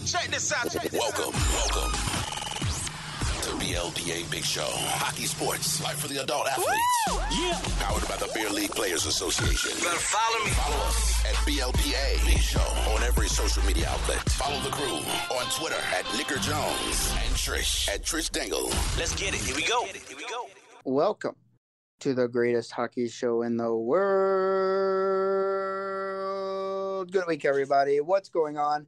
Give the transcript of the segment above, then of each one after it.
Check this out. Welcome to BLPA Big Show. Hockey sports, life for the adult athletes. Yeah. Powered by the Beer League Players Association. You better follow me. Follow us at BLPA Big Show on every social media outlet. Follow the crew on Twitter at Nicker Jones and Trish at Trish Dangle. Let's get it. Here we go. Welcome to the greatest hockey show in the world. Good week, everybody. What's going on?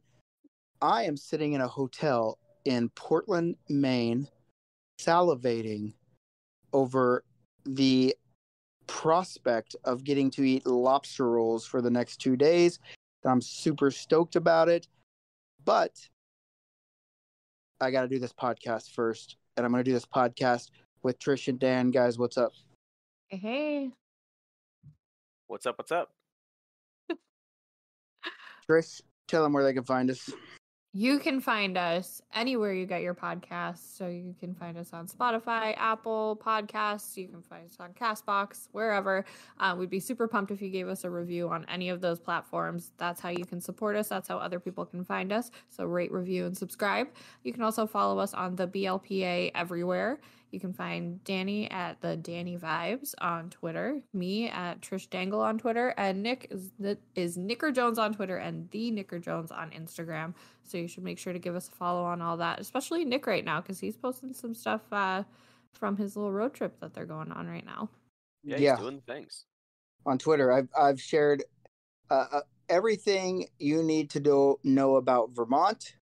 I am sitting in a hotel in Portland, Maine, salivating over the prospect of getting to eat lobster rolls for the next 2 days. I'm super stoked about it, but I got to do this podcast first, and I'm going to do this podcast with Trish and Dan. Guys, what's up? Hey. What's up? Trish, tell them where they can find us. You can find us anywhere you get your podcasts. So you can find us on Spotify, Apple Podcasts. You can find us on CastBox, wherever. We'd be super pumped if you gave us a review on any of those platforms. That's how you can support us. That's how other people can find us. So rate, review, and subscribe. You can also follow us on the BLPA everywhere. You can find Danny at the Danny Vibes on Twitter, me at Trish Dangle on Twitter, and Nick is Nicker Jones on Twitter and the Nicker Jones on Instagram. So you should make sure to give us a follow on all that, especially Nick right now, because he's posting some stuff from his little road trip that they're going on right now. Yeah, he's doing things. On Twitter, I've shared everything you need to know about Vermont.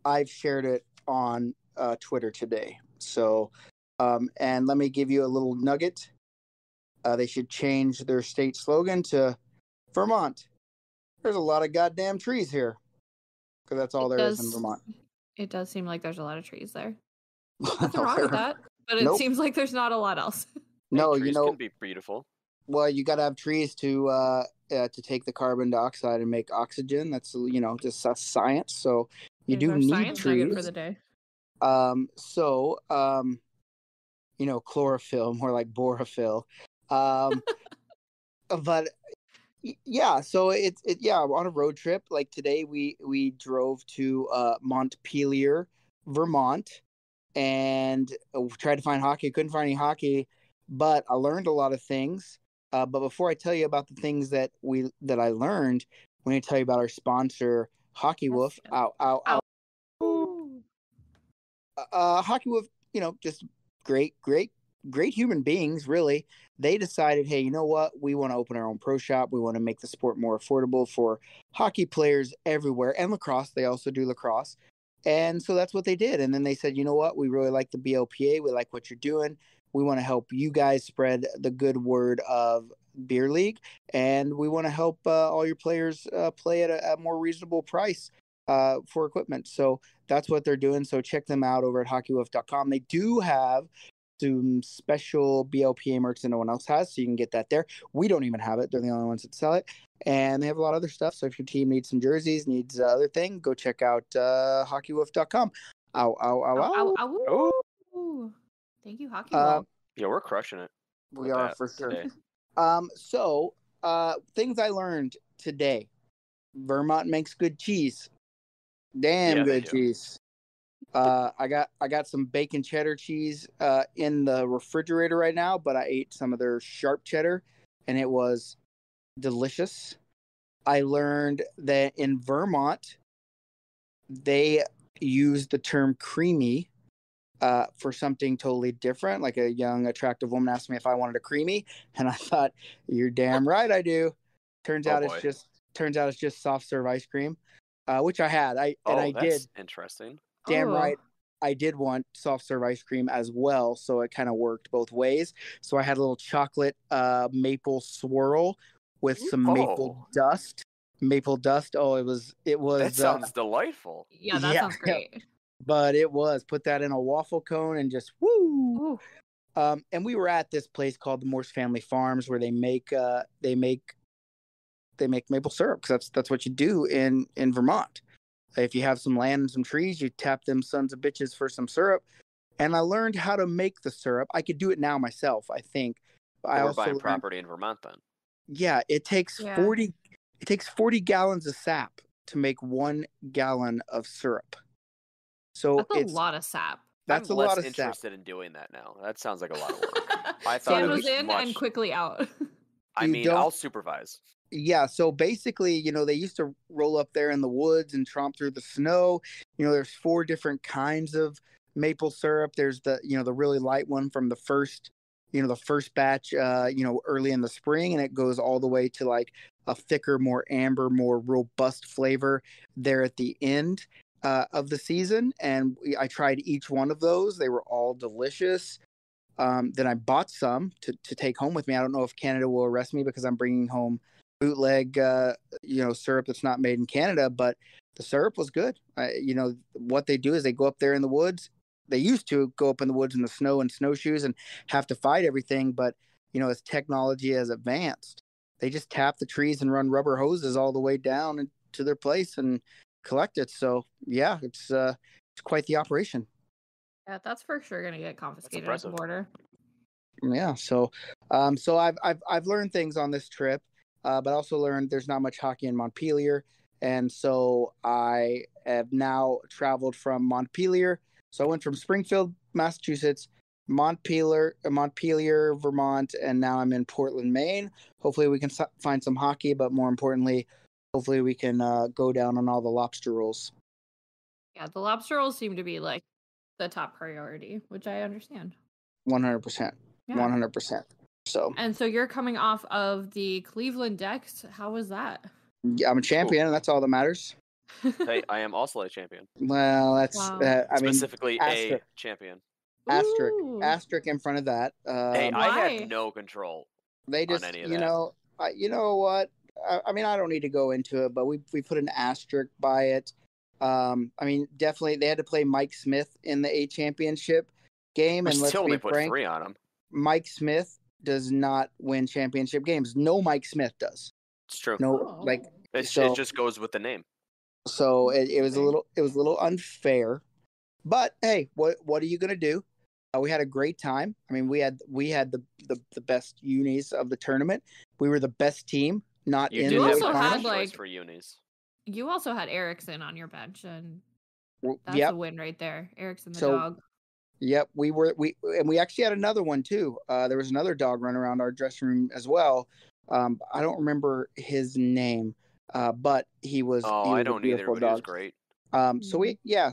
I've shared it on Twitter today. So, and let me give you a little nugget. They should change their state slogan to Vermont. There's a lot of goddamn trees here. Because that's all there is in Vermont. It does seem like there's a lot of trees there. Nothing wrong with that, but it seems like there's not a lot else. No, trees can be beautiful. Well, you got to have trees to take the carbon dioxide and make oxygen. That's just science. So you do need trees for the day. Chlorophyll, more like borophyll. But yeah, so it's on a road trip. Like today, we drove to Montpelier, Vermont, and tried to find hockey. Couldn't find any hockey, but I learned a lot of things. But before I tell you about the things that I learned, I want to tell you about our sponsor, Hockey Wolf. Hockey Wolf, just great human beings, really. They decided, hey, you know what? We want to open our own pro shop. We want to make the sport more affordable for hockey players everywhere, and lacrosse. They also do lacrosse. And so that's what they did. And then they said, you know what? We really like the BLPA. We like what you're doing. We want to help you guys spread the good word of Beer League. And we want to help all your players play at a more reasonable price for equipment. So that's what they're doing. So check them out over at hockeywolf.com. They do have some special BLPA merch that no one else has, so you can get that there. We don't even have it. They're the only ones that sell it. And they have a lot of other stuff. So if your team needs some jerseys, needs other thing, go check out hockeywolf.com. Ow. Thank you, Hockey Wolf. Yeah, we're crushing it. We are for sure. Today. So things I learned today. Vermont makes good cheese. Damn good cheese. I got some bacon cheddar cheese in the refrigerator right now, but I ate some of their sharp cheddar and it was delicious. I learned that in Vermont they use the term creamy for something totally different. Like a young attractive woman asked me if I wanted a creamy, and I thought, you're damn right I do. Turns out it's just soft serve ice cream, which I had. I did. Interesting. Damn right. I did want soft serve ice cream as well, so it kind of worked both ways. So I had a little chocolate maple swirl with some maple dust. Maple dust. Oh, it was. That sounds delightful. Yeah, that sounds great. But it was. Put that in a waffle cone and just woo. And we were at this place called the Morse Family Farms, where they make maple syrup, because that's what you do in Vermont. If you have some land and some trees, you tap them sons of bitches for some syrup. And I learned how to make the syrup. I could do it now myself, I think. We're buying property in Vermont then. Yeah, it takes 40 gallons of sap to make 1 gallon of syrup. So That's a lot of sap. That's I'm a lot less of sap. interested in doing that now. That sounds like a lot of work. I So thought Dan it was was in much. and quickly out. I You mean, don't- I'll supervise. Yeah, so basically, they used to roll up there in the woods and tromp through the snow. There's 4 different kinds of maple syrup. There's the really light one from the first batch early in the spring, and it goes all the way to like a thicker, more amber, more robust flavor there at the end of the season. And I tried each one of those. They were all delicious. Then I bought some to take home with me. I don't know if Canada will arrest me because I'm bringing home bootleg syrup that's not made in Canada, but the syrup was good. What they do is they go up there in the woods. They used to go up in the woods in the snow and snowshoes and have to fight everything, but as technology has advanced, they just tap the trees and run rubber hoses all the way down to their place and collect it. So yeah, it's quite the operation. Yeah, that's for sure gonna get confiscated at the border. Yeah, so I've learned things on this trip, but I also learned there's not much hockey in Montpelier, and so I have now traveled from Montpelier. So I went from Springfield, Massachusetts, Montpelier, Vermont, and now I'm in Portland, Maine. Hopefully we can find some hockey, but more importantly, hopefully we can go down on all the lobster rolls. Yeah, the lobster rolls seem to be like the top priority, which I understand. 100%. 100%. So. And so you're coming off of the Cleveland Decks. How was that? Yeah, I'm a champion, and that's all that matters. Hey, I am also a champion. Well, that's specifically a champion. Asterisk in front of that. Hey, I had no control. They just, on any of that. you know what? I mean, I don't need to go into it, but we put an asterisk by it. I mean, definitely they had to play Mike Smith in the A championship game, and let's still be only put frank, 3 on him. Mike Smith does not win championship games. No, Mike Smith does. It's true. No, it just goes with the name. So it was a little unfair, but hey, what are you gonna do? We had a great time. I mean, we had the best unis of the tournament. We were the best team. You also had for unis. You also had Erickson on your bench, and that's a win right there. Erickson the dog. Yep, we actually had another one too. There was another dog running around our dressing room as well. I don't remember his name, but he was. Oh, I don't either. But he was great.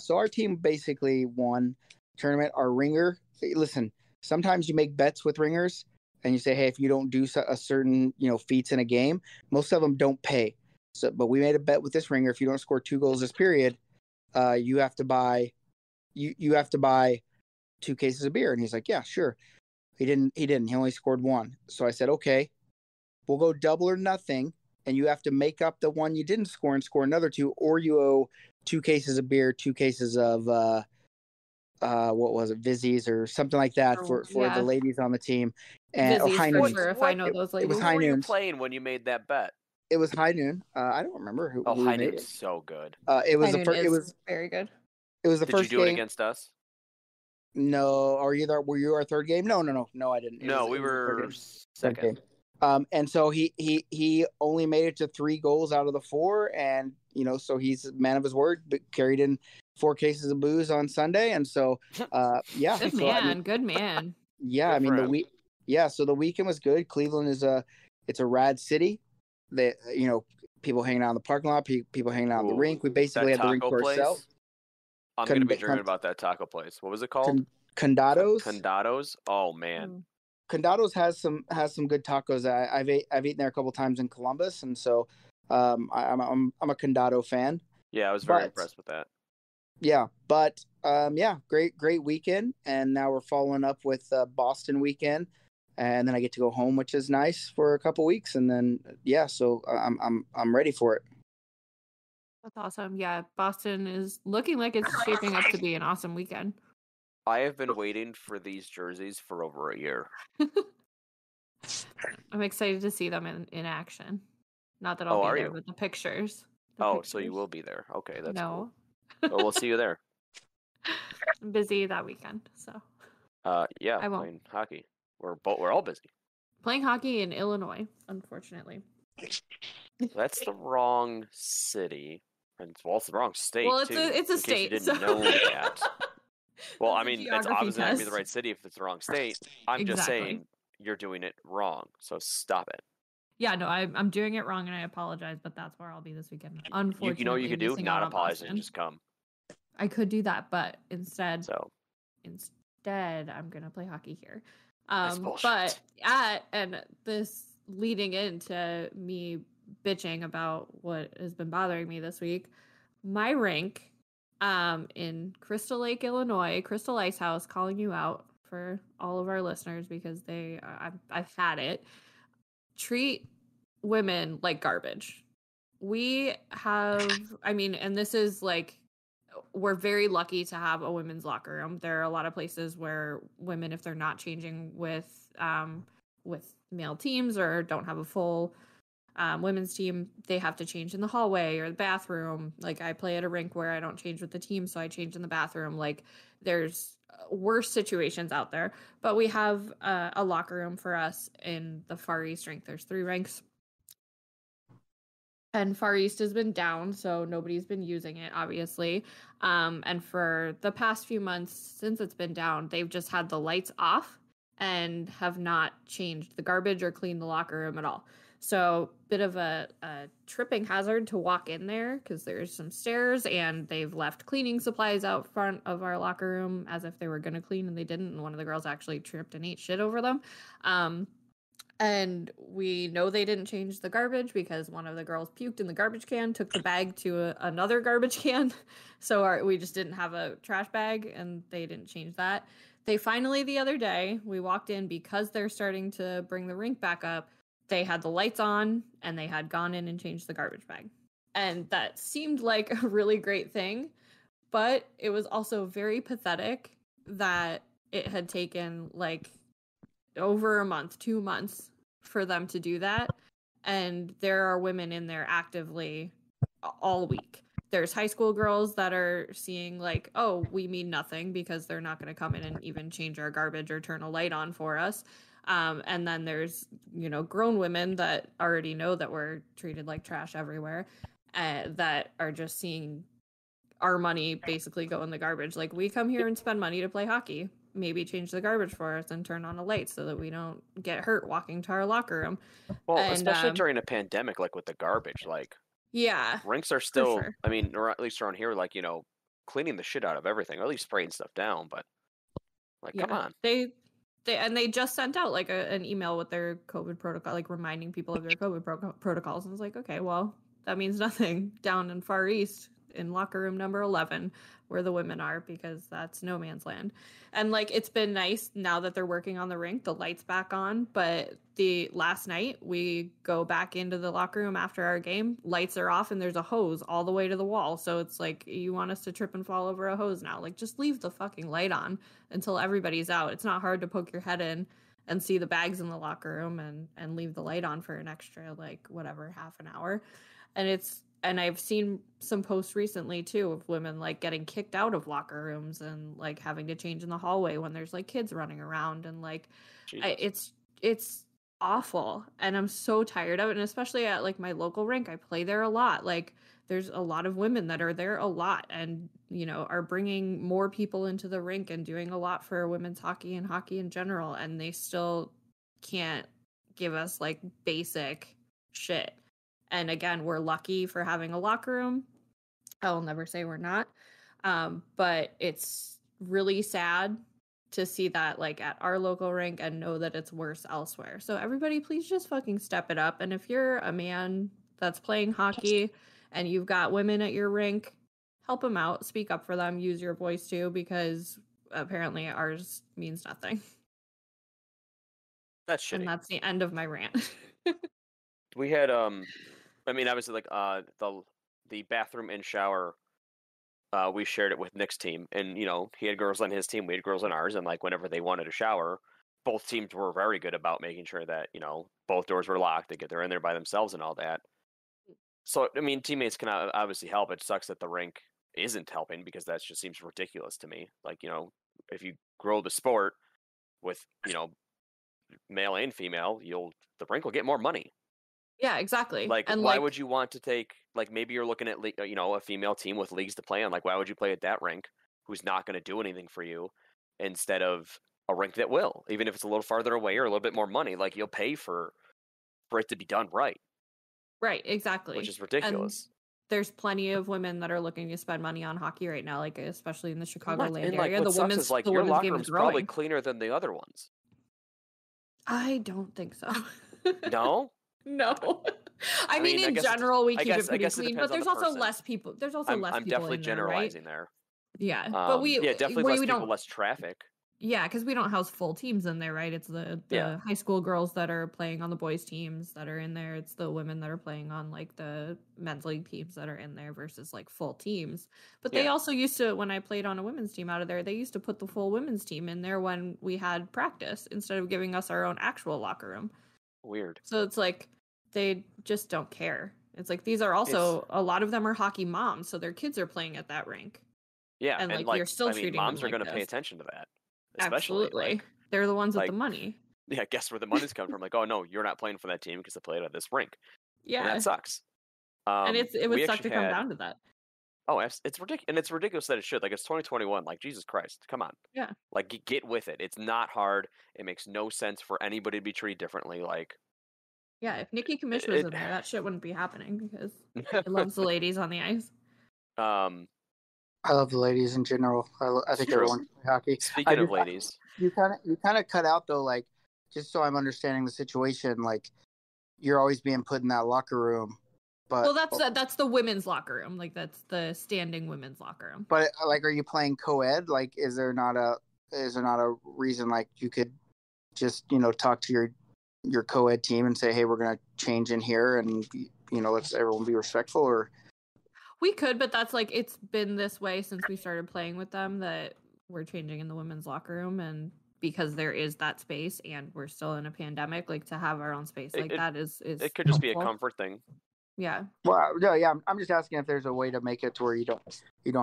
So our team basically won tournament. Our ringer. Listen, sometimes you make bets with ringers, and you say, hey, if you don't do a certain feats in a game, most of them don't pay. So, but we made a bet with this ringer. If you don't score 2 goals this period, you have to buy. You have to buy 2 cases of beer. And he's like, yeah, sure. He didn't. He only scored 1. So I said, okay, we'll go double or nothing. And you have to make up the one you didn't score and score another 2, or you owe 2 cases of beer, 2 cases of, what was it? Vizzies or something like that for the ladies on the team. And Vizzies, High for Noon. sure, if I know those ladies. It was Who High were Noon. you playing when you made that bet? It was High Noon. I don't remember who. Oh, who High made Noon's it. so good. It was the first. It was very good. It was the Did first you do game. it against us? No, were you our third game? No, I didn't. We were second. And so he only made it to 3 goals out of the 4, and so he's a man of his word. But carried in 4 cases of booze on Sunday, and so yeah, good man, good man. Yeah, good I mean so the weekend was good. Cleveland is a rad city. That people hanging out in the parking lot, people hanging out in the rink. We basically had the rink to ourselves. I'm going to be dreaming about that taco place. What was it called? Condados. Condados. Oh man. Condados has some good tacos. I've eaten there a couple times in Columbus, and so I'm a Condado fan. Yeah, I was very impressed with that. Yeah, but great weekend, and now we're following up with Boston weekend, and then I get to go home, which is nice for a couple weeks, and then so I'm ready for it. That's awesome. Yeah, Boston is looking like it's shaping up to be an awesome weekend. I have been waiting for these jerseys for over a year. I'm excited to see them in action. Not that I'll be there, but the pictures. So you will be there. Okay, that's cool. Well, we'll see you there. I'm busy that weekend, so. Yeah, I won't. Playing hockey. We're all busy. Playing hockey in Illinois, unfortunately. That's the wrong city. And well, it's the wrong state Well, too. it's a in case you state, didn't so know that. Well, I That's a mean, it's geography obviously not gonna be the test. right city if it's the wrong state. I'm just Exactly. saying you're doing it wrong. So stop it. Yeah, no, I'm doing it wrong, and I apologize, but that's where I'll be this weekend. Unfortunately, You know what you could do? missing Not out on apologize and Boston. just come. I could do that, but instead, So I'm gonna play hockey here. that's bullshit. But and this leading into me bitching about what has been bothering me this week, my rink, in Crystal Lake, Illinois, Crystal Ice House, calling you out for all of our listeners because I've had it. Treat women like garbage. We have, I mean, and this is like, we're very lucky to have a women's locker room. There are a lot of places where women, if they're not changing with male teams or don't have a full women's team, they have to change in the hallway or the bathroom. Like, I play at a rink where I don't change with the team, so I change in the bathroom. Like, there's worse situations out there, but we have a locker room for us in the Far East rink. There's 3 rinks, and Far East has been down, so nobody's been using it, obviously. And for the past few months since it's been down, they've just had the lights off and have not changed the garbage or cleaned the locker room at all. So, bit of a tripping hazard to walk in there because there's some stairs, and they've left cleaning supplies out front of our locker room as if they were going to clean, and they didn't. And one of the girls actually tripped and ate shit over them. And we know they didn't change the garbage because one of the girls puked in the garbage can, took the bag to another garbage can. So we just didn't have a trash bag, and they didn't change that. They finally, the other day, we walked in because they're starting to bring the rink back up. They had the lights on, and they had gone in and changed the garbage bag. And that seemed like a really great thing, but it was also very pathetic that it had taken like over a month, 2 months for them to do that. And there are women in there actively all week. There's high school girls that are seeing like, oh, we mean nothing because they're not going to come in and even change our garbage or turn a light on for us. And then there's, grown women that already know that we're treated like trash everywhere, that are just seeing our money basically go in the garbage. Like, we come here and spend money to play hockey. Maybe change the garbage for us and turn on a light so that we don't get hurt walking to our locker room. Well, And, especially during a pandemic, like with the garbage, like yeah, rinks are still, sure. I mean, or at least around here, like, cleaning the shit out of everything, or at least spraying stuff down. But like, Yeah. come on. They just sent out like an email with their COVID protocol, like reminding people of their COVID protocols. And it's like, okay, well, that means nothing down in Far East in locker room number 11 where the women are, because that's no man's land. And like, it's been nice now that they're working on the rink, the lights back on. But the last night we go back into the locker room after our game, lights are off, and there's a hose all the way to the wall. So it's like, you want us to trip and fall over a hose now? Like, just leave the fucking light on until everybody's out. It's not hard to poke your head in and see the bags in the locker room and leave the light on for an extra, like, whatever, half an hour. And I've seen some posts recently too of women like getting kicked out of locker rooms and like having to change in the hallway when there's like kids running around, and like it's awful, and I'm so tired of it. And especially at like my local rink, I play there a lot. Like, there's a lot of women that are there a lot, and are bringing more people into the rink and doing a lot for women's hockey and hockey in general, and they still can't give us like basic shit. And again, we're lucky for having a locker room. I will never say we're not. But it's really sad to see that like at our local rink and know that it's worse elsewhere. So everybody, please just fucking step it up. And if you're a man that's playing hockey and you've got women at your rink, help them out, speak up for them, use your voice too, because apparently ours means nothing. That's shitty. And that's the end of my rant. We had I mean, obviously, like the bathroom and shower, we shared it with Nick's team, and he had girls on his team, we had girls on ours, and like whenever they wanted a shower, both teams were very good about making sure that both doors were locked, they get there in there by themselves and all that. So I mean, teammates can obviously help. It sucks that the rink isn't helping, because that just seems ridiculous to me. Like, if you grow the sport with male and female, the rink will get more money. Yeah, exactly. Like, And why would you want to take, like, maybe you're looking at, a female team with leagues to play on. Like, why would you play at that rink who's not going to do anything for you instead of a rink that will, even if it's a little farther away or a little bit more money? Like, you'll pay for it to be done right. Right, exactly. Which is ridiculous. And there's plenty of women that are looking to spend money on hockey right now, like especially in the Chicagoland And, like, area. what sucks is, like, the your women's locker game is room's probably growing. cleaner than the other ones. I don't think so. No? No. I mean, I in guess general, we I keep guess- it I pretty guess it clean, depends but on the there's also person. less people. There's also less I'm people definitely in there, right? generalizing there. Yeah, but definitely we less people, don't. less traffic. Yeah, because we don't house full teams in there, right? It's the Yeah. high school girls that are playing on the boys' teams that are in there. It's the women that are playing on like the men's league teams that are in there versus like full teams. But they Yeah. also used to, when I played on a women's team out of there, they used to put the full women's team in there when we had practice instead of giving us our own actual locker room. Weird. So it's like they just don't care. It's like these are also a lot of them are hockey moms, so their kids are playing at that rink. Yeah, And, and like, you're still treating them moms are like going to pay this. attention to that. Especially, Absolutely. like, They're the ones with the like, money. yeah, guess where the money's coming from? Like, oh no, you're not playing for that team because they played at this rink. Yeah. And that sucks. And it would we suck to actually come had- down to that. Oh, it's ridiculous, and it's ridiculous that it should. Like, it's 2021. Like, Jesus Christ, come on. Yeah. Like, get with it. It's not hard. It makes no sense for anybody to be treated differently. Like, Yeah, if Nikki Kamish was in there, that shit wouldn't be happening because he loves the ladies on the ice. I love the ladies in general. I think True. everyone can play hockey. Speaking of ladies, You kind of cut out though, like just so I'm understanding the situation. Like you're always being put in that locker room, but Well, that's the women's locker room. Like that's the standing women's locker room. But like, are you playing co-ed? Like, is there not a reason like you could just talk to your co-ed team and say, hey, we're gonna change in here, and let's everyone be respectful, or We could, but that's like it's been this way since we started playing with them that we're changing in the women's locker room, and because there is that space and we're still in a pandemic, like to have our own space that is it could just be a helpful. comfort thing. Yeah. Well, no, yeah. I'm just asking if there's a way to make it to where you don't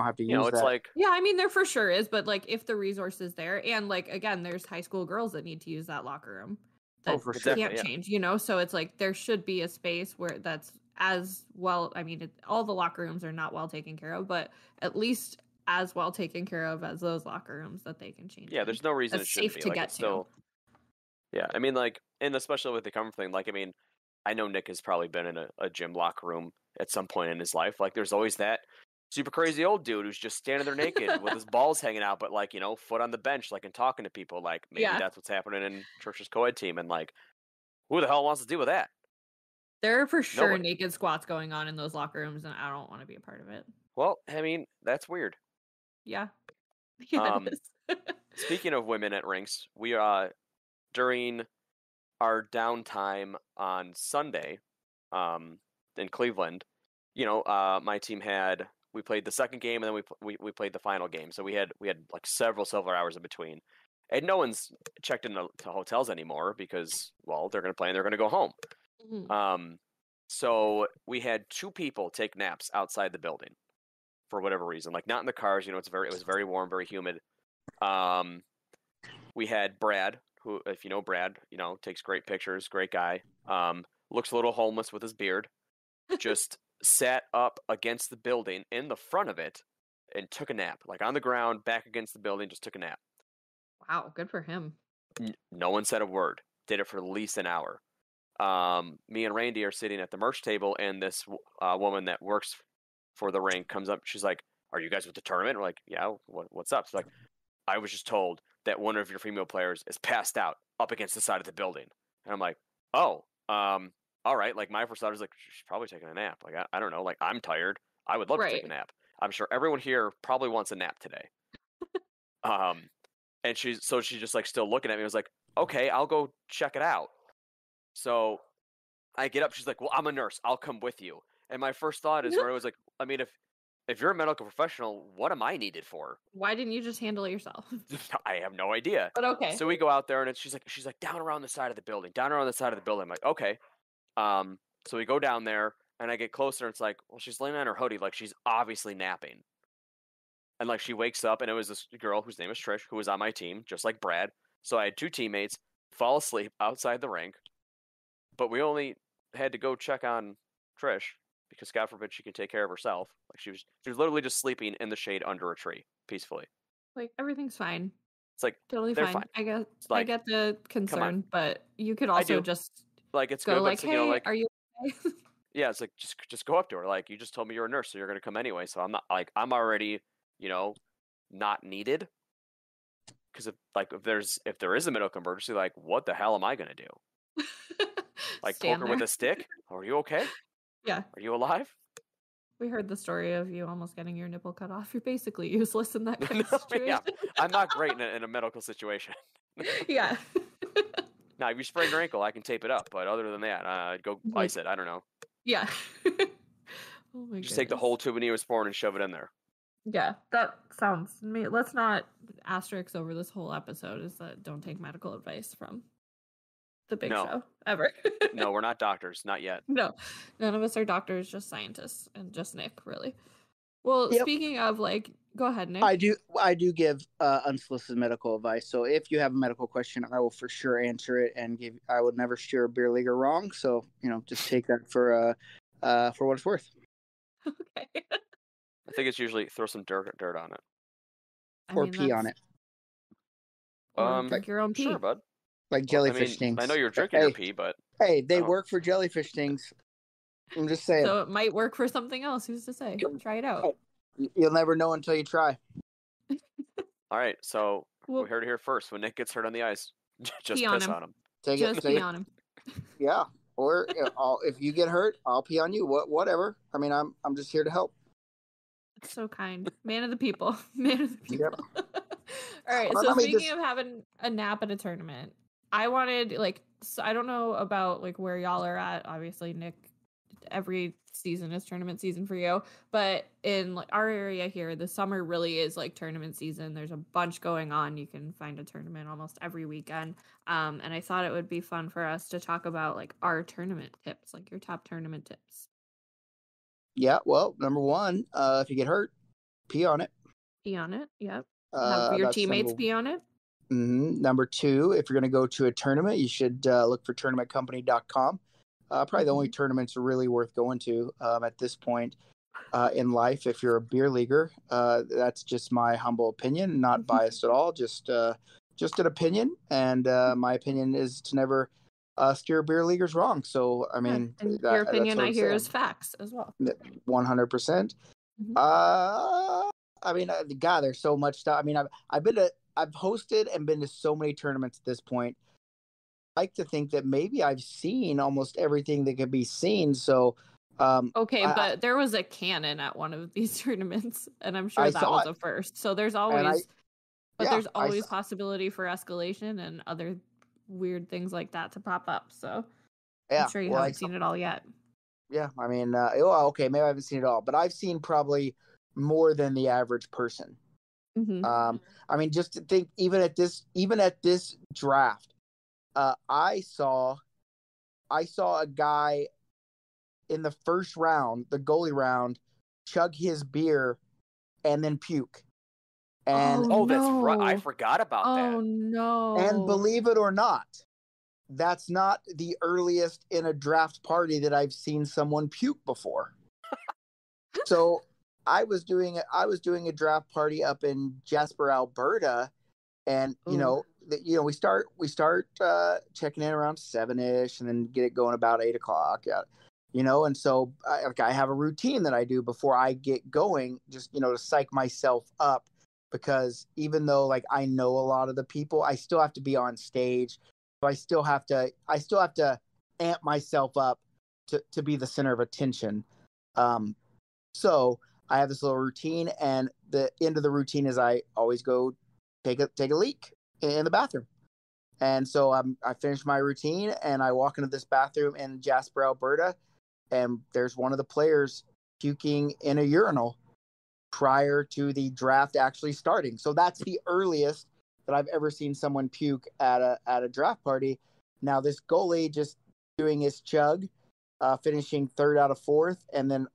have to use It's that. like, Yeah, I mean there for sure is, but like if the resource is there, and like again, there's high school girls that need to use that locker room that for can't sure. change, so it's like there should be a space where that's as well. I mean, all the locker rooms are not well taken care of, but at least as well taken care of as those locker rooms that they can change. yeah, in. there's no reason That's it shouldn't safe be. to Like, get it's still, yeah. I mean, like, and especially with the comfort thing. Like, I mean, I know Nick has probably been in a gym locker room at some point in his life. Like, there's always that super crazy old dude who's just standing there naked with his balls hanging out, but like, foot on the bench, like, and talking to people. Like, maybe that's what's happening in Trisha's co-ed team, and like, who the hell wants to deal with that? There are for sure Nobody. naked squats going on in those locker rooms, and I don't want to be a part of it. Well, I mean, that's weird. Yeah. Yeah. It is. Speaking of women at rinks, we during our downtime on Sunday, in Cleveland, my team we played the second game, and then we played the final game. So we had like several hours in between, and no one's checked into hotels anymore because, well, they're going to play and they're going to go home. Mhm. So we had two people take naps outside the building for whatever reason, like not in the cars. It was very warm, very humid. We had Brad, who, if you know Brad, takes great pictures, great guy. Looks a little homeless with his beard. Just sat up against the building in the front of it and took a nap, like on the ground, back against the building, just took a nap. Wow, good for him. No one said a word. Did it for at least an hour. Me and Randy are sitting at the merch table, and this woman that works for the rink comes up. She's like, "Are you guys with the tournament?" We're like, "Yeah, what's up?" She's like, "I was just told that one of your female players is passed out up against the side of the building." And I'm like, "Oh, all right." Like, my first thought was like, she's probably taking a nap. Like, I don't know. Like, I'm tired. I would love to take a nap. I'm sure everyone here probably wants a nap today. And she's just like still looking at me. I was like, "Okay, I'll go check it out." So I get up. She's like, "Well, I'm a nurse. I'll come with you." And my first thought is, where I was like, I mean, if you're a medical professional, what am I needed for? Why didn't you just handle it yourself? I have no idea. But okay. So we go out there, and she's like down around the side of the building, down around the side of the building. I'm like, okay. So we go down there, and I get closer, and it's like, well, she's laying on her hoodie, like she's obviously napping. And like she wakes up, and it was this girl whose name is Trish, who was on my team, just like Brad. So I had two teammates fall asleep outside the rink, but we only had to go check on Trish because God forbid she can take care of herself. Like she was literally just sleeping in the shade under a tree peacefully. Like everything's fine. It's like Totally they're fine. fine. I Like, get the come on. concern, but you could I also do. just Like it's go good, but like, it's, you know, "Hey, like are you okay?" yeah, it's like just go up to her. Like you just told me you're a nurse, so you're gonna come anyway. So I'm already, not needed. Because if there is a medical emergency, like what the hell am I gonna do? Like poke Stand her there. with a stick? Are you okay? Yeah. Are you alive? We heard the story of you almost getting your nipple cut off. You're basically useless in that kind No, of situation. yeah, I'm not great in a medical situation. Yeah. Now, if you sprain your ankle, I can tape it up. But other than that, go ice it. I don't know. Yeah. Oh my Just take the whole tube of Neosporin and shove it in there. Yeah, that sounds. Let's not asterisk over this whole episode. Is that don't take medical advice from the Big No. Show ever. No, we're not doctors, not yet. No, none of us are doctors, just scientists, and just Nick, really. Well, Yep. speaking of go ahead, Nick. I do give unsolicited medical advice. So if you have a medical question, I will for sure answer it and give. I would never steer a beer leaguer wrong. So just take that for what it's worth. Okay. I think it's usually throw some dirt on it. Or pee on it. Or drink your own pee. Sure, bud. Like jellyfish stings. I know you're drinking your pee, but hey, they work for jellyfish stings. I'm just saying. So it might work for something else. Who's to say? Try it out. You'll never know until you try. All right, so we heard it here first. When Nick gets hurt on the ice, just piss on him. Just pee on him. Yeah, or if you get hurt, I'll pee on you. Whatever. I mean, I'm just here to help. That's so kind. Man of the people. Man of the people. Yep. All right. So speaking of having a nap at a tournament, I wanted so I don't know about where y'all are at. Obviously, Nick, every season is tournament season for you, but in our area here, the summer really is tournament season. There's a bunch going on. You can find a tournament almost every weekend. And I thought it would be fun for us to talk about our tournament tips, your top tournament tips. Yeah, well, number one, if you get hurt, pee on it. Pee on it, yep. Have your teammates pee on it. Mm-hmm. Number two, if you're going to go to a tournament, you should look for tournamentcompany.com. Probably the only tournaments really worth going to at this point in life. If you're a beer leaguer, that's just my humble opinion, not biased at all, just an opinion. And my opinion is to never steer beer leaguers wrong. So, I mean, your opinion, I hear, is facts as well. 100%. I mean, God, there's so much stuff. I mean, I've hosted and been to so many tournaments at this point. I like to think that maybe I've seen almost everything that could be seen. So, but there was a cannon at one of these tournaments, and I'm sure that was a first. So there's always, there's always possibility for escalation and other weird things like that to pop up. So I'm sure you haven't seen it all yet. Yeah, I mean, okay, maybe I haven't seen it all, but I've seen probably more than the average person. I mean, just to think, even at this draft, I saw a guy in the first round, the goalie round, chug his beer and then puke. And that's right. I forgot about that. Oh no! And believe it or not, that's not the earliest in a draft party that I've seen someone puke before. So I was doing a draft party up in Jasper, Alberta, and we start checking in around 7ish, and then get it going about 8:00. And so I have a routine that I do before I get going, just to psych myself up, because even though I know a lot of the people, I still have to be on stage. So I still have to amp myself up to be the center of attention. So I have this little routine, and the end of the routine is I always go take a leak in the bathroom. And so I finish my routine, and I walk into this bathroom in Jasper, Alberta, and there's one of the players puking in a urinal prior to the draft actually starting. So that's the earliest that I've ever seen someone puke at a draft party. Now this goalie just doing his chug, finishing third out of fourth, and then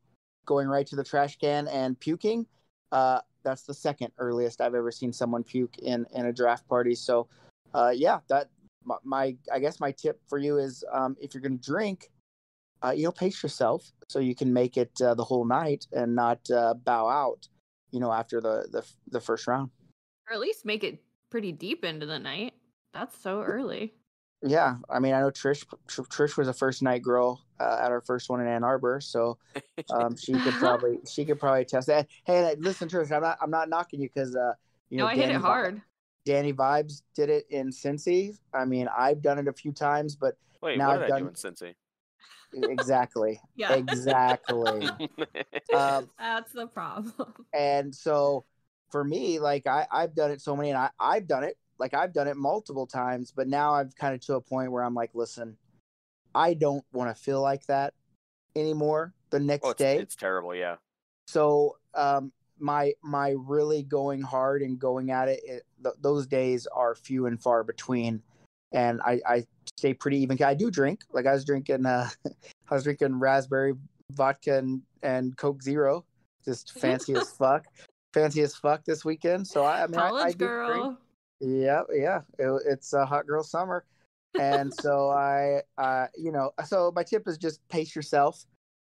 going right to the trash can and puking. That's the second earliest I've ever seen someone puke in a draft party. So, I guess my tip for you is, if you're going to drink, pace yourself so you can make it the whole night and not bow out, after the first round. Or at least make it pretty deep into the night. That's so early. Yeah, I mean, I know Trish was a first night girl at our first one in Ann Arbor, so she could probably test that. Hey, listen, Trish, I'm not knocking you because No, I hit it hard. Danny Vibes did it in Cincy. I mean, I've done it a few times, but Wait, now what did I've I done do in Cincy? exactly. Yeah. Exactly. That's the problem. And so for me, like I've done it so many, and I've done it multiple times, but now I've kind of to a point where I'm like, listen, I don't want to feel like that anymore the next day. It's terrible, yeah. So my really going hard and going at it, those days are few and far between, and I stay pretty even. I do drink, like I was drinking raspberry vodka and Coke Zero, just fancy as fuck this weekend. So I mean, College I do girl. drink. Yeah. It's a hot girl summer, and so so my tip is just pace yourself.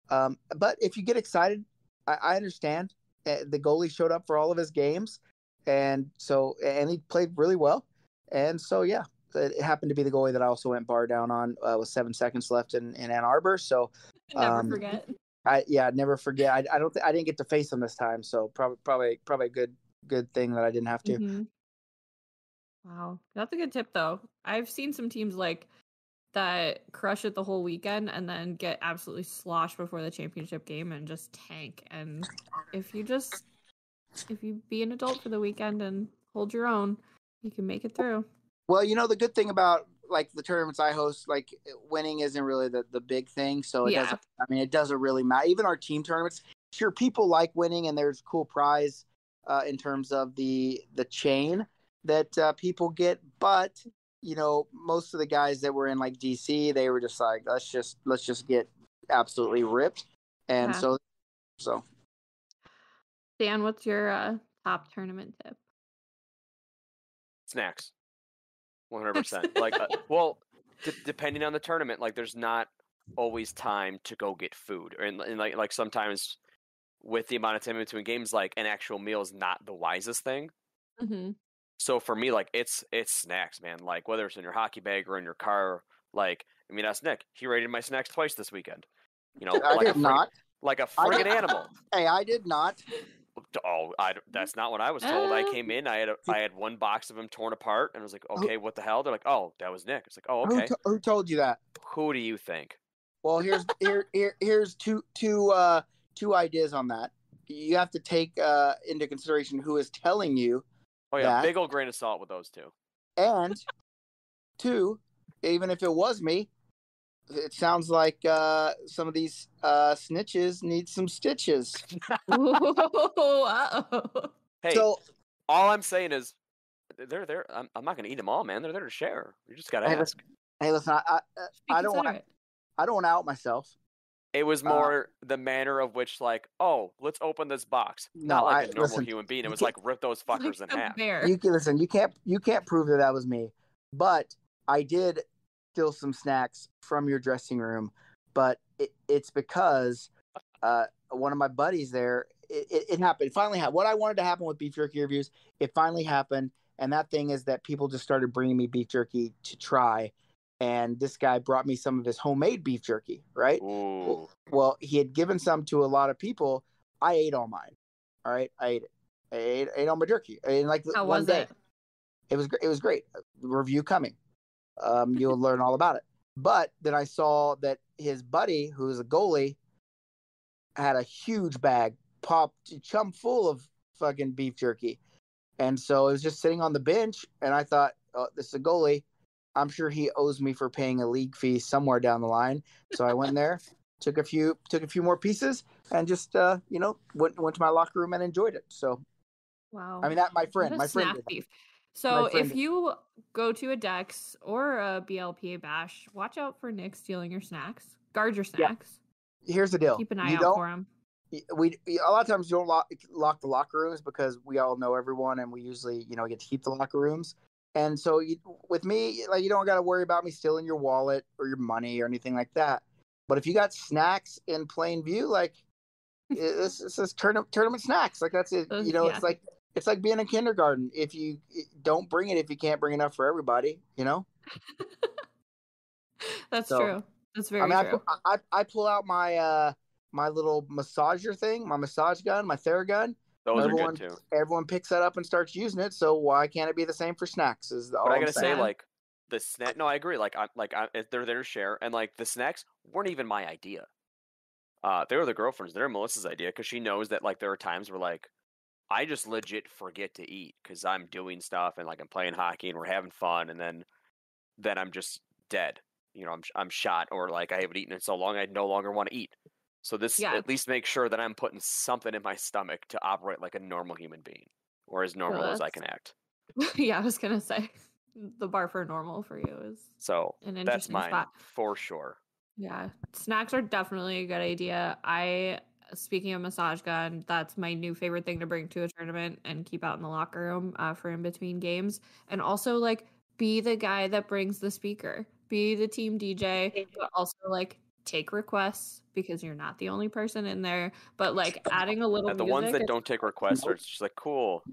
But if you get excited, I understand. The goalie showed up for all of his games, and he played really well. And so, yeah, it happened to be the goalie that I also went bar down on with 7 seconds left in Ann Arbor. So Never forget. Never forget. I didn't get to face him this time, so probably a good thing that I didn't have to. Mm-hmm. Wow, that's a good tip though. I've seen some teams like that crush it the whole weekend and then get absolutely sloshed before the championship game and just tank. And if you be an adult for the weekend and hold your own, you can make it through. Well, the good thing about like the tournaments I host, like winning isn't really the big thing. So it doesn't really matter. Even our team tournaments, sure, people like winning and there's cool prize in terms of the chain that people get. But, most of the guys that were in like DC, they were just like, let's just get absolutely ripped. And so. Dan, what's your top tournament tip? Snacks. 100%. Like, depending on the tournament, like there's not always time to go get food, and like sometimes with the amount of time between games, like an actual meal is not the wisest thing. Mm-hmm. So for me, like it's snacks, man. Like whether it's in your hockey bag or in your car. Like, I mean, that's Nick. He rated my snacks twice this weekend. I did not. Like a friggin' animal. Hey, I did not. Oh, that's not what I was told. I came in, I had one box of them torn apart, and I was like, okay, what the hell? They're like, oh, that was Nick. It's like, oh, okay. Who told you that? Who do you think? Well, here's two ideas on that. You have to take into consideration who is telling you. Oh yeah, big old grain of salt with those two. And two, even if it was me, it sounds like some of these snitches need some stitches. Hey, so all I'm saying is, they're there. I'm not going to eat them all, man. They're there to share. You just got to ask. Hey, listen, I don't want to out myself. It was more the manner of which, like, oh, let's open this box. Not like a normal human being. It was like rip those fuckers in half. You can't prove that was me, but I did steal some snacks from your dressing room. But it's because one of my buddies there. It happened. It finally happened. What I wanted to happen with beef jerky reviews, it finally happened. And that thing is that people just started bringing me beef jerky to try. And this guy brought me some of his homemade beef jerky, right? Ooh. Well, he had given some to a lot of people. I ate all mine. All right, I ate it. I ate all my jerky. And like how was it? It was great. Review coming. You'll learn all about it. But then I saw that his buddy, who's a goalie, had a huge bag chum full of fucking beef jerky, and so it was just sitting on the bench. And I thought, oh, this is a goalie. I'm sure he owes me for paying a league fee somewhere down the line. So I went there, took a few more pieces, and just went to my locker room and enjoyed it. So, wow. I mean, that my friend did thief. So if you go to a Dex or a BLPA bash, watch out for Nick stealing your snacks. Guard your snacks. Yeah. Here's the deal. Keep an eye out for him. We a lot of times don't lock the locker rooms because we all know everyone, and we usually get to keep the locker rooms. And so with me, like, you don't got to worry about me stealing your wallet or your money or anything like that. But if you got snacks in plain view, like it says tournament snacks, like that's it. You know, it's like being in kindergarten. If you don't bring it, if you can't bring enough for everybody, you know. That's true. That's very true. I pull out my my little massager thing, my massage gun, my Theragun. Those are good too. Everyone picks that up and starts using it. So why can't it be the same for snacks? But I gotta say, like the snack. No, I agree. Like they're there to share, and like the snacks weren't even my idea. They were the girlfriends. They're Melissa's idea because she knows that like there are times where like I just legit forget to eat because I'm doing stuff and like I'm playing hockey and we're having fun, and then I'm just dead. You know, I'm shot, or like I haven't eaten in so long I no longer want to eat. So this at least makes sure that I'm putting something in my stomach to operate like a normal human being, or as normal as I can act. Yeah, I was gonna say the bar for normal for you is an interesting that's mine spot for sure. Yeah, snacks are definitely a good idea. Speaking of massage gun, that's my new favorite thing to bring to a tournament and keep out in the locker room for in between games. And also, like, be the guy that brings the speaker, be the team DJ, but also like take requests because you're not the only person in there. But like adding a little the music, ones that don't take requests are just like cool.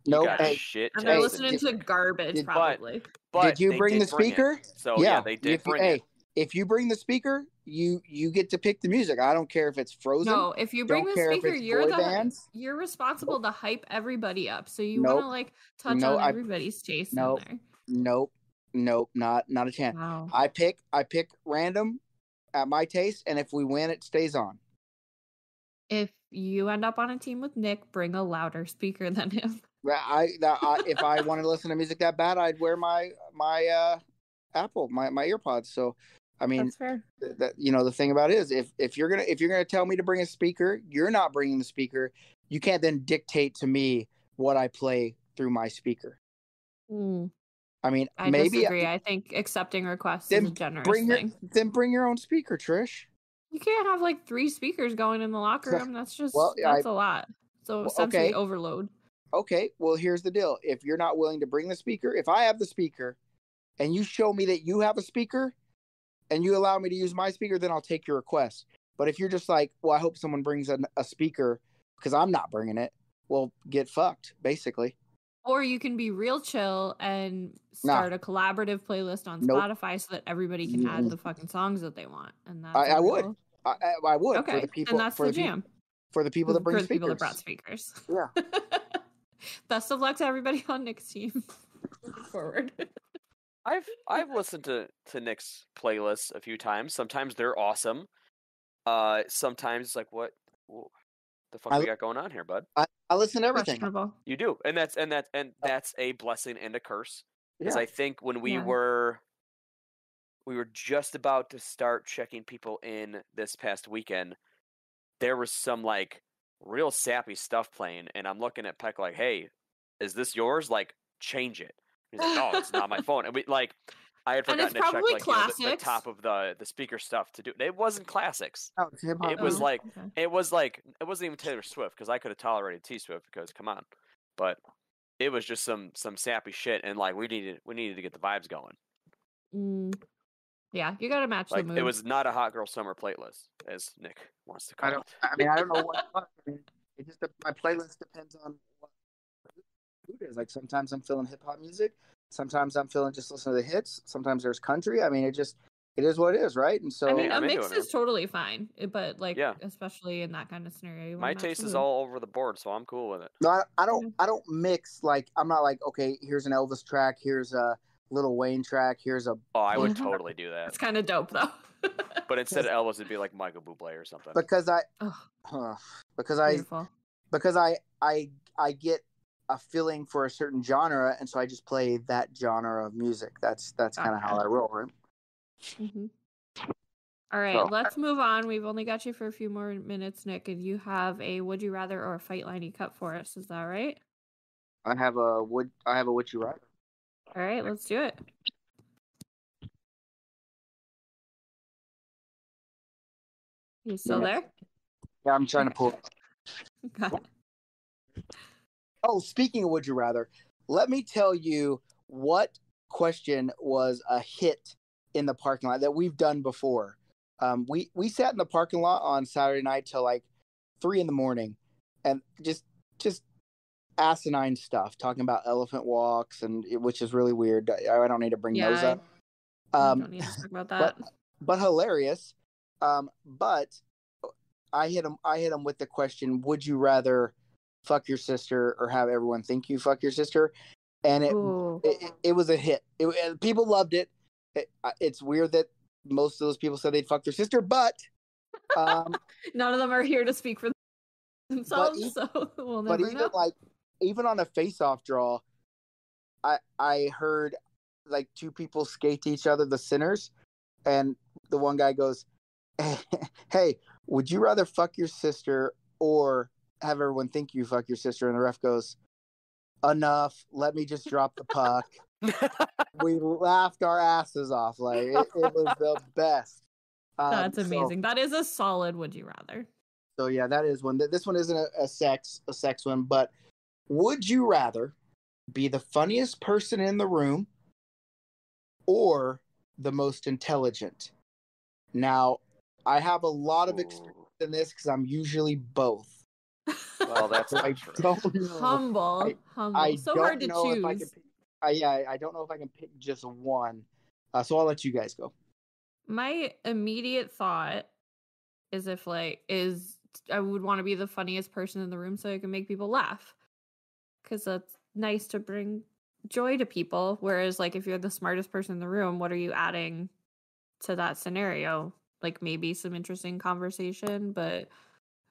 No, shit. And they're listening to garbage probably. But did you bring the speaker? So yeah, they did bring it. If you bring the speaker, you get to pick the music. I don't care if it's Frozen. No, if you bring the speaker, you're responsible to hype everybody up. So you want to like touch on everybody's taste in there. Nope, not a chance. Wow. I pick random at my taste, and if we win, it stays on. If you end up on a team with Nick, bring a louder speaker than him. If I wanted to listen to music that bad, I'd wear my Apple, my earpods. So I mean, that's fair. That the thing about it is if you're gonna tell me to bring a speaker, you're not bringing the speaker. You can't then dictate to me what I play through my speaker. I mean, I disagree. I think accepting requests is a generous thing. Then bring your own speaker, Trish. You can't have like 3 speakers going in the locker room. That's just that's a lot. So essentially overload. Okay, well here's the deal. If you're not willing to bring the speaker, if I have the speaker, and you show me that you have a speaker, and you allow me to use my speaker, then I'll take your request. But if you're just like, well, I hope someone brings a speaker because I'm not bringing it, well, get fucked, basically. Or you can be real chill and start a collaborative playlist on Spotify so that everybody can add the fucking songs that they want. And that's I would. I would. Okay, for the people, then that's the jam. For the people that bring speakers. For the people that brought speakers. Yeah. Best of luck to everybody on Nick's team. Forward. I've listened to Nick's playlists a few times. Sometimes they're awesome. Sometimes it's like, what the fuck we got going on here, bud? I listen to everything. You do, and that's a blessing and a curse. Because I think when we were just about to start checking people in this past weekend, there was some like real sappy stuff playing, and I'm looking at Peck like, hey, is this yours? Like, change it. He's like, no, it's not my phone. And I had forgotten to check like the top of the speaker stuff to do. It wasn't classics. Oh, it's hip-hop. It was like it wasn't even Taylor Swift because I could have tolerated T Swift because come on, but it was just some sappy shit, and like we needed to get the vibes going. Yeah, you got to match the mood. It was not a hot girl summer playlist, as Nick wants to call it. I mean, I don't know what it was. I mean, it just my playlist depends on what mood is. Like sometimes I'm feeling hip hop music, sometimes I'm feeling just listen to the hits. Sometimes there's country. I mean, it is what it is, right? And so I mean, a mix is totally fine, but like especially in that kind of scenario, my taste is all over the board, so I'm cool with it. No, I don't mix. Like I'm not like, okay, here's an Elvis track, here's a Lil Wayne track, here's a. Oh, I would totally do that. It's kind of dope though. But instead of Elvis, it'd be like Michael Bublé or something. Because I get a feeling for a certain genre, and so I just play that genre of music. That's kind of how I roll, right? Mm-hmm. All right, let's move on. We've only got you for a few more minutes, Nick, and you have a would you rather or a fight line you cut for us. Is that right? I have a would you rather. All right, let's do it. You still there? Yeah, I'm trying to pull. Got it. Oh, speaking of would you rather, let me tell you what question was a hit in the parking lot that we've done before. We sat in the parking lot on Saturday night till like 3 a.m. and just asinine stuff, talking about elephant walks which is really weird. I don't need to bring those up. I don't need to talk about that. But hilarious. But I hit him with the question: would you rather fuck your sister or have everyone think you fuck your sister? And it was a hit. People loved it. It's weird that most of those people said they'd fuck their sister, but none of them are here to speak for themselves, so we'll never know. Even on a face-off draw, I heard like two people skate to each other, the sinners, and the one guy goes, "Hey, would you rather fuck your sister or have everyone think you fuck your sister?" And the ref goes, "Enough. Let me just drop the puck." We laughed our asses off. Like it was the best. That's amazing. That is a solid would you rather. So yeah, that is one. This one isn't a sex one, but would you rather be the funniest person in the room or the most intelligent? Now, I have a lot of experience in this because I'm usually both. Well, that's I don't know. Humble. So hard to choose. I don't know if I can pick just one. So I'll let you guys go. My immediate thought is I would want to be the funniest person in the room so I can make people laugh. Because that's nice to bring joy to people. Whereas, like, if you're the smartest person in the room, what are you adding to that scenario? Like, maybe some interesting conversation, but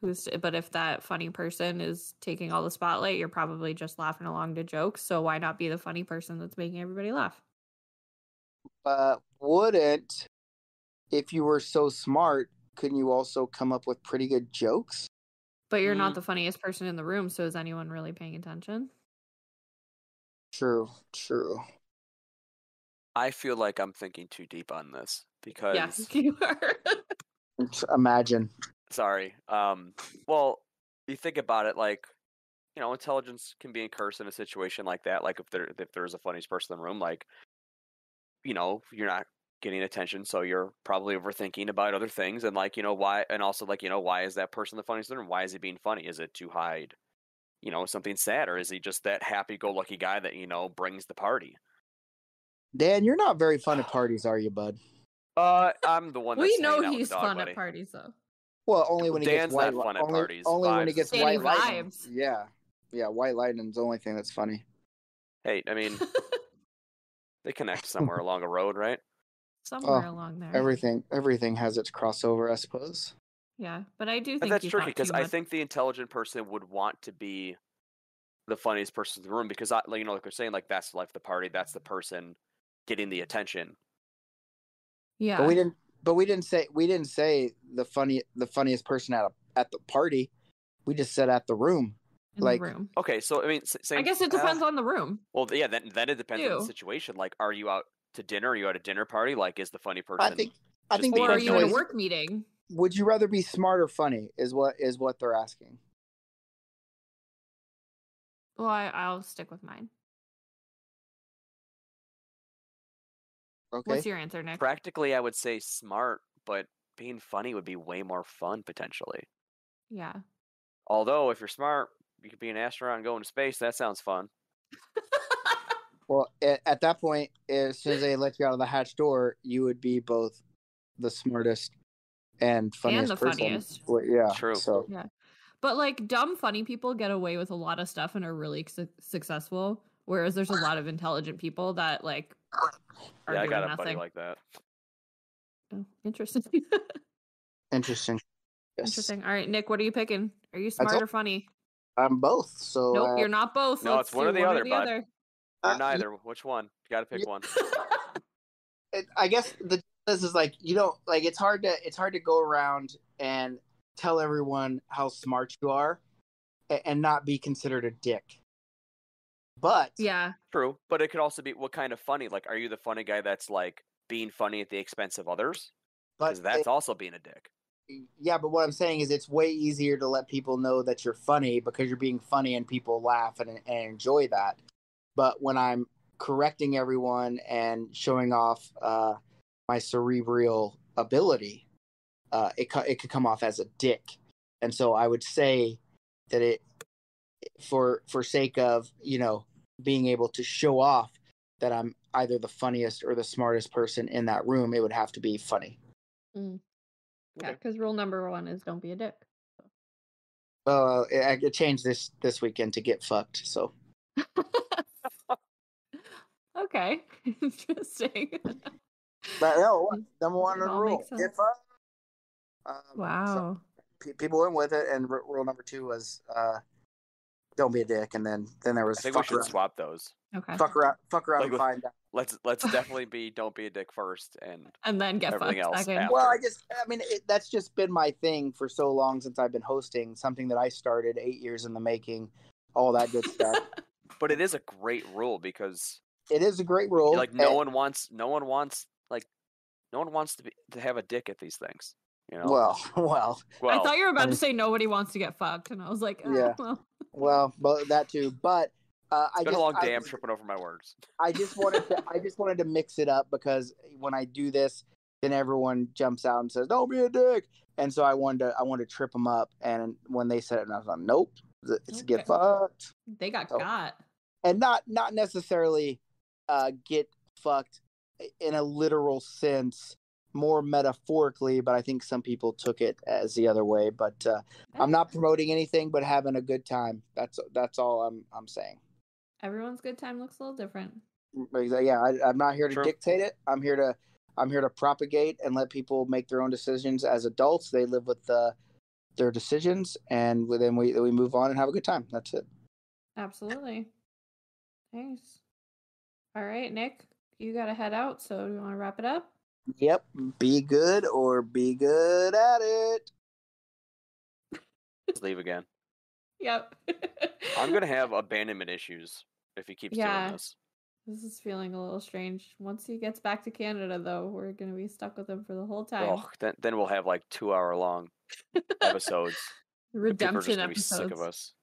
if that funny person is taking all the spotlight, you're probably just laughing along to jokes. So why not be the funny person that's making everybody laugh? Wouldn't, if you were so smart, couldn't you also come up with pretty good jokes? But you're not the funniest person in the room, so is anyone really paying attention? True. I feel like I'm thinking too deep on this because yes, you are. Imagine. Sorry. Well, you think about it, like, you know, intelligence can be encouraged in a situation like that. Like if there's a funniest person in the room, like, you know, you're not getting attention, so you're probably overthinking about other things, and like, you know, why, and also like, you know, why is that person the funniest in the room? Why is he being funny? Is it to hide, you know, something sad, or is he just that happy-go-lucky guy that, you know, brings the party? Dan, you're not very fun at parties, are you, bud? I'm the one that's we know he's he's fun at parties, though. Well, only when he Dan's gets white. not fun at parties. Only when he gets white lightning. Vibes. Yeah, white lightning's the only thing that's funny. Hey, I mean, they connect somewhere along a road, right? Somewhere along there. Everything has its crossover, I suppose. Yeah, but I do think that's tricky because I think the intelligent person would want to be the funniest person in the room because, you know, like they're saying, like, that's the life of the party. That's the person getting the attention. Yeah, but we didn't say the funniest person at the party. We just said at the room. In the room. Okay, so I mean, I guess it depends on the room. Well, yeah, then it depends on the situation. Like, are you out to dinner? Are you at a dinner party? Like, is the funny person? I think. Or are you in a work meeting? Would you rather be smart or funny? Is what they're asking. Well, I'll stick with mine. Okay. What's your answer, Nick? Practically, I would say smart, but being funny would be way more fun potentially. Yeah. Although, if you're smart, you could be an astronaut and go into space. That sounds fun. Well, at that point, as soon as they let you out of the hatch door, you would be both the smartest and funniest and the person. Funniest. Well, yeah, true. So yeah, but like dumb funny people get away with a lot of stuff and are really successful, whereas there's a lot of intelligent people that like are I doing got a nothing. buddy like that. Oh, interesting. Interesting. Yes. Interesting. All right, Nick, what are you picking? Are you smart or funny? I'm both. So nope, you're not both. No, it's one or the other, bud. Other. You're neither. Which one? You got to pick one. I guess this is like, you don't like, it's hard to go around and tell everyone how smart you are and not be considered a dick. But yeah, true. But it could also be what kind of funny. Like, are you the funny guy that's like being funny at the expense of others? Because that's also being a dick. Yeah, but what I'm saying is it's way easier to let people know that you're funny because you're being funny and people laugh and enjoy that. But when I'm correcting everyone and showing off my cerebral ability, it could come off as a dick. And so I would say that it, for sake of, being able to show off that I'm either the funniest or the smartest person in that room, it would have to be funny. Yeah, because rule number 1 is don't be a dick. I could change this weekend to get fucked. So. Okay, interesting. But no, number one It all rule: makes sense. get fucked. Wow. So people went with it, and rule number 2 was don't be a dick, and then there was. I think we should swap those. Okay. Fuck around, and find out. Let's definitely be don't be a dick first, and then get everything fucked else second. after. Well, that's just been my thing for so long since I've been hosting, something that I started 8 years in the making, all that good stuff. But it is a great rule because it is a great rule. Like no one wants to have a dick at these things. Well. I thought you were about to say nobody wants to get fucked, and I was like, yeah. Well, that too, but. It's been a long day. I'm tripping over my words. I just wanted to mix it up because when I do this, then everyone jumps out and says, "Don't be a dick," and so I wanted to trip them up. And when they said it, and I was like, "Nope, it's get fucked." They got, and not necessarily get fucked in a literal sense, more metaphorically. But I think some people took it as the other way. But I'm not promoting anything, but having a good time. That's all I'm saying. Everyone's good time looks a little different. Yeah, I'm not here to dictate it. I'm here to propagate and let people make their own decisions as adults. They live with their decisions, and then we move on and have a good time. That's it. Absolutely. Nice. All right, Nick, you got to head out. So do you want to wrap it up? Yep. Be good or be good at it. Let's leave again. Yep. I'm gonna have abandonment issues if he keeps doing this. This is feeling a little strange. Once he gets back to Canada, though, we're gonna be stuck with him for the whole time. Oh, then we'll have like 2-hour-long episodes. Redemption episodes. Be sick of us.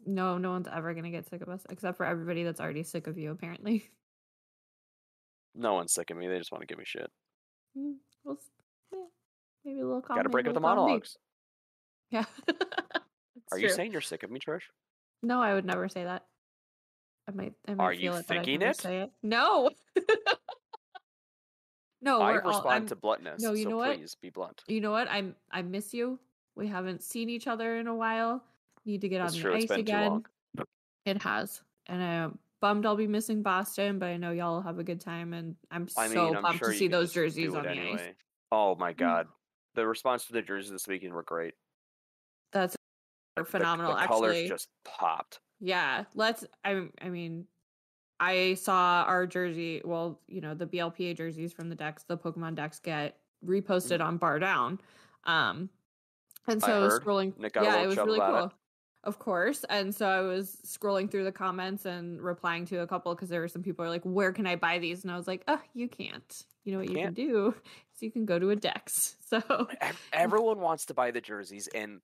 No one's ever gonna get sick of us, except for everybody that's already sick of you, apparently. No one's sick of me. They just want to give me shit. Well, maybe a little comedy. Gotta break up the monologues. Yeah. Are you saying you're sick of me, Trish? No, I would never say that. I might Are feel you it, thinking but I'd never say it. No. No, I respond to bluntness. No, you know what? Please be blunt. You know what? I miss you. We haven't seen each other in a while. Need to get on the ice It's been again. too long. It has, and I'm bummed I'll be missing Boston, but I know y'all will have a good time, and I'm pumped to see those jerseys on the ice. Oh my god, the response to the jerseys this weekend were great. That's phenomenal. The colors just popped. Yeah, I saw our jersey. Well, the BLPA jerseys from the decks, the Pokemon decks, get reposted on Bar Down. And so I was scrolling. Yeah, it was really cool. Of course. And so I was scrolling through the comments and replying to a couple because there were some people who were like, "Where can I buy these?" And I was like, "Oh, you can't. You know what you can do is you can go to a Dex." So everyone wants to buy the jerseys, and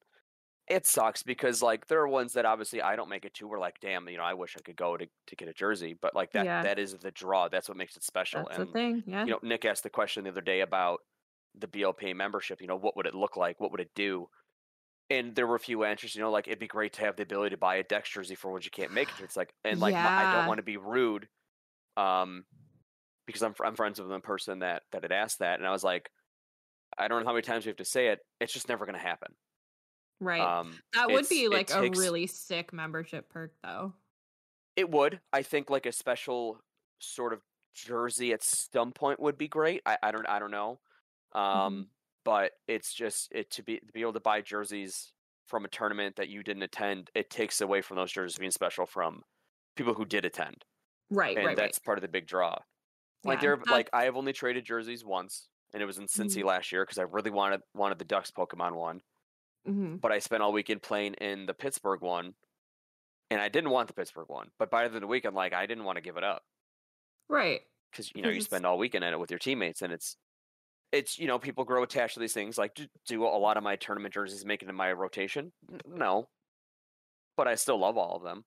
it sucks because there are ones that obviously I don't make it to. We're like, damn, I wish I could go to get a jersey, but that is the draw. That's what makes it special. That's the thing. Yeah. Nick asked the question the other day about the BLPA membership. What would it look like? What would it do? And there were a few answers, it'd be great to have the ability to buy a Dex jersey for when you can't make it. It's like, and I don't want to be rude, because I'm friends with the person that had asked that, and I was like, I don't know how many times we have to say it. It's just never going to happen. Right. That would be a really sick membership perk, though. It would. I think a special sort of jersey at some point would be great. I don't know. But it's just to be able to buy jerseys from a tournament that you didn't attend. It takes away from those jerseys being special from people who did attend. Right. And that's part of the big draw. Yeah, I have only traded jerseys once, and it was in Cincy last year because I really wanted the Ducks Pokemon one. But I spent all weekend playing in the Pittsburgh one, and I didn't want the Pittsburgh one. But by the end of the week, I'm like, I didn't want to give it up. Right. Because you spend all weekend in it with your teammates, and it's people grow attached to these things. Do a lot of my tournament jerseys make it in my rotation? No, but I still love all of them.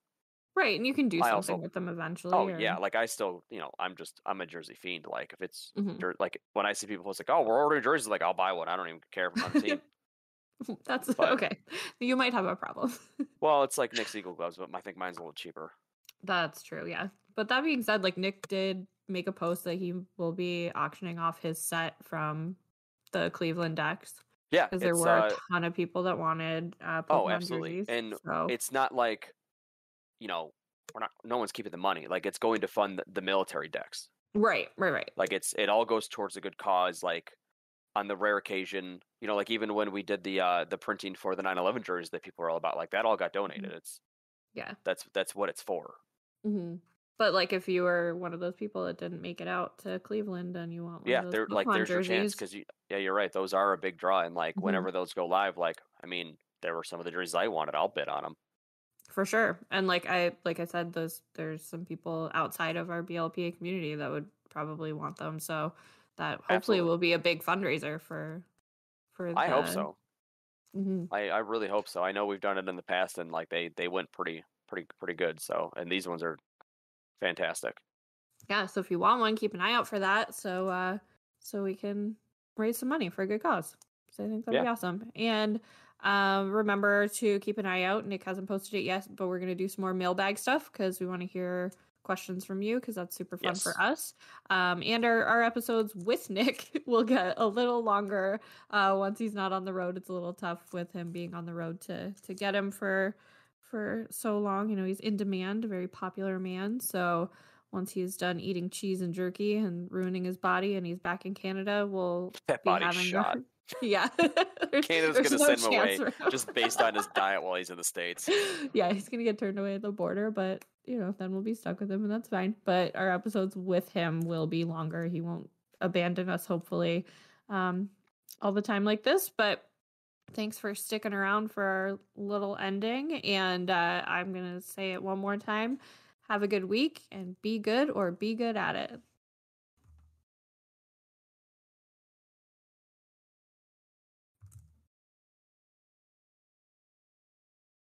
Right, and you can do I something also with them eventually. Oh or... yeah, like I still, I'm a jersey fiend. Like if it's Mhm. like when I see people post like, "Oh, we're ordering jerseys," like I'll buy one. I don't even care if I'm on the team. That's But okay. You might have a problem. well, it's like Nick's Eagle gloves, but I think mine's a little cheaper. That's true, yeah. But that being said, like Nick did make a post that he will be auctioning off his set from the Cleveland decks Yeah, because there it's were a ton of people that wanted oh, Pokemon absolutely. jerseys. And So it's not like, no one's keeping the money. Like it's going to fund the military decks. right. Like it all goes towards a good cause. Like on the rare occasion, like even when we did the printing for the 9/11 jerseys that people were all about, like that all got donated. It's Yeah. that's what it's for. hmm But like if you were one of those people that didn't make it out to Cleveland and you want one Yeah, of those they're like Pokemon there's your chance jerseys, because you're right. Those are a big draw, and like mhm, whenever those go live, like I mean, there were some of the jerseys I wanted. I'll bid on them. for sure. And like I said, there's some people outside of our BLPA community that would probably want them. So that hopefully Absolutely, will be a big fundraiser for I hope the so. mhm. I really hope so. I know we've done it in the past, and like they went pretty good. So, and these ones are fantastic. Yeah, so if you want one, keep an eye out for that so we can raise some money for a good cause. So I think that'd Yeah, be awesome. And remember to keep an eye out. Nick hasn't posted it yet, but we're going to do some more mailbag stuff because we want to hear questions from you because that's super fun for yes, us. And our episodes with Nick will get a little longer once he's not on the road. It's a little tough with him being on the road to get him for so long. He's in demand, a very popular man. So once he's done eating cheese and jerky and ruining his body and he's back in Canada, we'll that be body's having shot. yeah. Canada's There's gonna no send him chance away for him. just based on his diet while he's in the States. Yeah, he's gonna get turned away at the border, but then we'll be stuck with him and that's fine. But our episodes with him will be longer. He won't abandon us, hopefully, all the time like this. But thanks for sticking around for our little ending. And I'm gonna say it one more time. Have a good week and be good or be good at it.